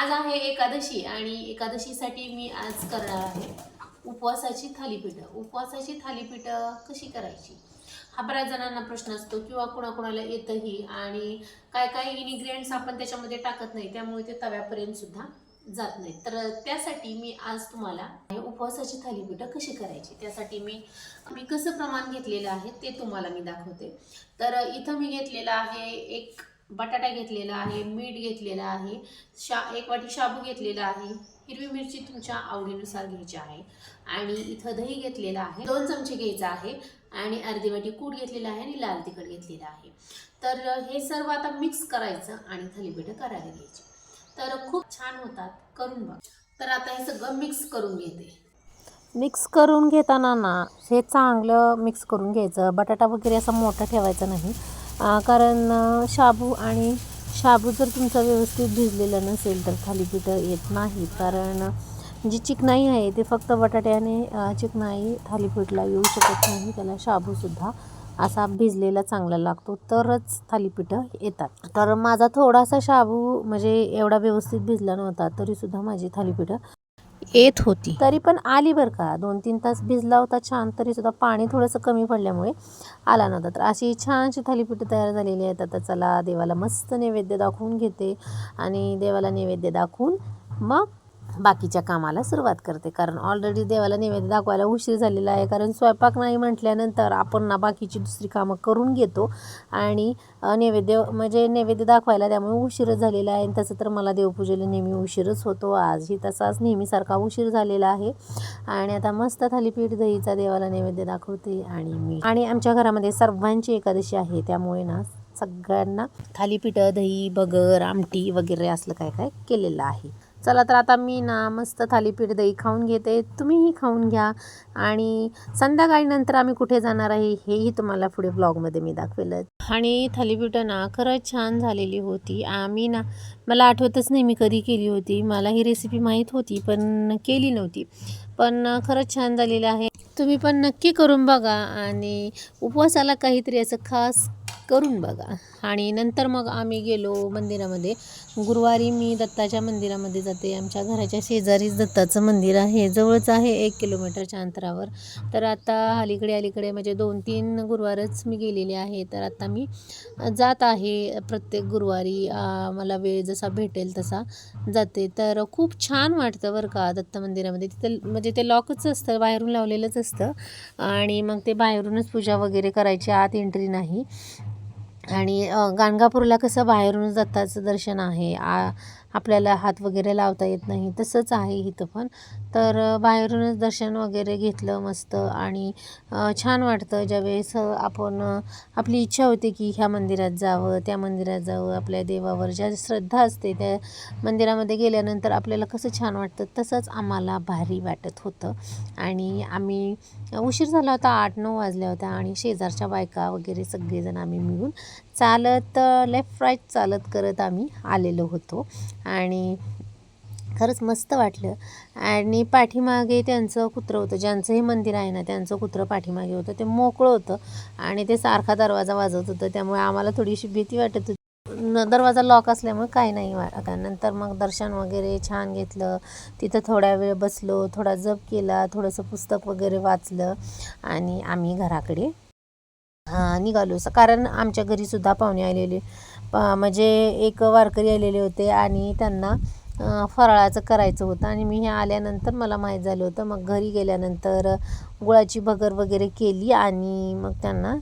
आज आहे एकादशी आणि एकादशीसाठी मी आज करणार आहे उपवासाची थालीपीठं. उपवासाची थालीपीठं कशी करायची हा बऱ्याच जणांना प्रश्न असतो किंवा कुणाकुणाला येतही. आणि काय काय इन्ग्रेडियंट्स आपण त्याच्यामध्ये टाकत नाही, त्यामुळे ते तव्यापर्यंत सुद्धा जात नाही. तर त्यासाठी मी आज तुम्हाला उपवासाची थालीपीठं कशी करायची त्यासाठी मी कसं प्रमाण घेतलेलं आहे ते तुम्हाला मी दाखवते. तर इथं मी घेतलेलं आहे एक बटाटा घेतलेला आहे, मीठ घेतलेलं आहे, एक वाटी शाबू घेतलेला आहे, हिरवी मिरची तुमच्या आवडीनुसार घ्यायची आहे, आणि इथं दही घेतलेलं आहे 2 चमचे घ्यायचं आहे, आणि अर्धी वाटी कूट घेतलेला आहे आणि लाल तिखट घेतलेलं आहे. तर हे सर्व आता मिक्स करायचं आणि थालीपीठं करायला घ्यायची. तर खूप छान होतात, करून बघ. तर आता हे सगळं मिक्स करून घेते. मिक्स करून घेताना ना हे चांगलं मिक्स करून घ्यायचं. बटाटा वगैरे असा मोठा ठेवायचा नाही, कारण शाबू जर तुमचा व्यवस्थित भिजलेला नसेल तर थालीपीठं येत नाही. कारण जी चिकनाई आहे ते फक्त बटाट्याने चिकनाई थालीपीठला येऊ शकत नाही. त्याला शाबूसुद्धा असा भिजलेला चांगला लागतो तरच थालीपीठं येतात. तर माझा थोडासा शाबू म्हणजे एवढा व्यवस्थित भिजला नव्हता, तरीसुद्धा माझी थालीपीठं येत होती. तरी पण आली बरं का. 2-3 तास भिजला होता छान, तरीसुद्धा पाणी थोडंसं कमी पडल्यामुळे आला नव्हता. तर अशी छानशी थालीपीठं तयार झालेली आहेत. आता चला देवाला मस्त नैवेद्य दाखवून घेते आणि देवाला नैवेद्य दाखवून मग बाकीच्या कामाला सुरुवात करते. कारण ऑलरेडी देवाला नैवेद्य दाखवायला उशीर झालेला आहे. कारण स्वयंपाक नाही म्हटल्यानंतर आपण ना बाकीची दुसरी कामं करून घेतो आणि नैवेद्य दाखवायला त्यामुळे उशीरच झालेला आहे. तसं तर मला देवपूजेला नेहमी उशीरच होतो. आजही तसाच नेहमीसारखा उशीर झालेला आहे. आणि आता मस्त थालीपीठ दहीचा देवाला नैवेद्य दाखवते. आणि आमच्या घरामध्ये सर्वांची एकादशी आहे, त्यामुळे ना सगळ्यांना थालीपीठं, दही, भगर, आमटी वगैरे असलं काय काय केलेलं आहे. चला तर आता मी ना मस्त थालीपीठ दही खाऊन घेते, तुम्हीही खाऊन घ्या. आणि संध्याकाळी नंतर आम्ही कुठे जाणार आहे हेही तुम्हाला पुढे ब्लॉगमध्ये मी दाखवेल. आणि थालीपीठं ना खरंच छान झालेली होती. मला आठवतच नाही मी कधी केली होती. मला ही रेसिपी माहीत होती पण केली नव्हती. पण खरंच छान झालेलं आहे. तुम्ही पण नक्की करून बघा आणि उपवासाला काहीतरी असं खास करून बघा. आणि नंतर मग आम्ही गेलो मंदिरामध्ये. गुरुवारी मी दत्ताच्या मंदिरामध्ये जाते. आमच्या घराच्या शेजारीच दत्ताचं मंदिर आहे, जवळच आहे 1 किलोमीटरच्या अंतरावर. तर आता अलीकडे म्हणजे 2-3 गुरुवारच मी गेलेले आहे. तर आता मी जात आहे प्रत्येक गुरुवारी. मला वेळ जसा भेटेल तसा जाते. तर खूप छान वाटतं बरं का दत्त मंदिरामध्ये. तिथं म्हणजे ते लॉकच असतं, बाहेरून लावलेलंच असतं आणि मग ते बाहेरूनच पूजा वगैरे करायची, आत एंट्री नाही. आणि गाणगापूरला कसं बाहेरूनच दत्ताचं दर्शन आहे, आपल्याला हात वगैरे लावता येत नाही, तसंच आहे इथं पण. तर बाहेरूनच दर्शन वगैरे घेतलं मस्त. आणि छान वाटतं ज्यावेळेस आपण आपली इच्छा होते की ह्या मंदिरात जावं, त्या मंदिरात जावं. आपल्या देवावर ज्या श्रद्धा असते त्या मंदिरामध्ये गेल्यानंतर आपल्याला कसं छान वाटतं, तसंच आम्हाला भारी वाटत होतं. आणि आम्ही उशीर झाला होता, 8-9 वाजल्या होत्या. आणि शेजारच्या बायका वगैरे सगळेजण आम्ही मिळून चालत लेफ्ट राईट चालत करत आम्ही आलेलो होतो. आणि खरंच मस्त वाटलं. आणि पाठीमागे त्यांचं कुत्रं होतं, ज्यांचं हे मंदिर आहे ना त्यांचं कुत्रं पाठीमागे होतं. ते मोकळं होतं आणि ते सारखा दरवाजा वाजवत होतं, त्यामुळे आम्हाला थोडीशी भीती वाटत होती. दरवाजा लॉक असल्यामुळे काही नाही वाटत. नंतर मग दर्शन वगैरे छान घेतलं. तिथं थोडा वेळ बसलो, थोडा जप केला, थोडंसं पुस्तक वगैरे वाचलं आणि आम्ही घराकडे निघालो. कारण आमच्या घरीसुद्धा पाहुणे आलेले, म्हणजे एक वारकरी आलेले होते आणि त्यांना फराळाचं करायचं होतं. आणि मी हे आल्यानंतर मला माहीत झालं होतं. मग घरी गेल्यानंतर गुळाची भगर वगैरे केली आणि मग त्यांना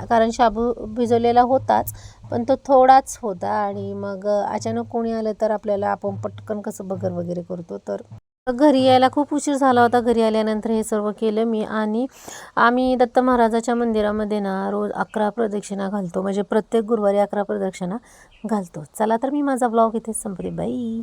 कारण शाबू भिजवलेला होताच पण तो थोडाच होता. आणि मग अचानक कोणी आलं तर आपण पटकन कसं भगर वगैरे करतो. तर घरी यायला खूप उशीर झाला होता. घरी आल्यानंतर हे सर्व केलं मी. आणि आम्ही दत्त महाराजाच्या मंदिरामध्ये ना रोज 11 प्रदक्षिणा घालतो, म्हणजे प्रत्येक गुरुवारी 11 प्रदक्षिणा घालतो. चला तर मी माझा ब्लॉग इथेच संपते. बाई.